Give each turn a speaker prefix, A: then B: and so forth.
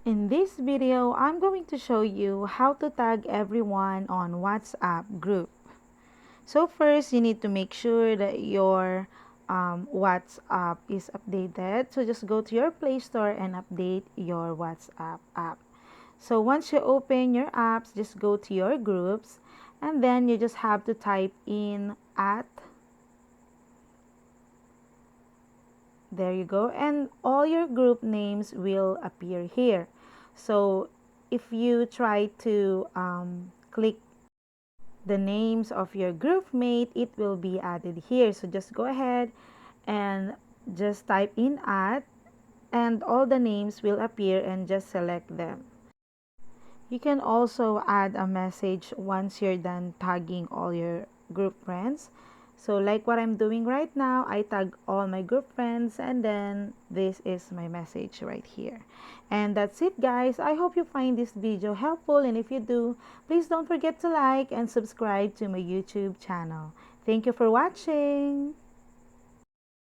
A: In this video, I'm going to show you how to tag everyone on WhatsApp group. So first, you need to make sure that your WhatsApp is updated. So just go to your Play Store and update your WhatsApp app. So once you open your apps, just go to your groups and then you just have to type in at. There you go. And all your group names will appear here. So if you try to click the names of your group mate, it will be added here. So just go ahead and just type in at, and all the names will appear, and just select them. You can also add a message once you're done tagging all your group friends. So like what I'm doing right now, I tag all my group friends and then this is my message right here. And that's it guys. I hope you find this video helpful, and if you do, please don't forget to like and subscribe to my YouTube channel. Thank you for watching.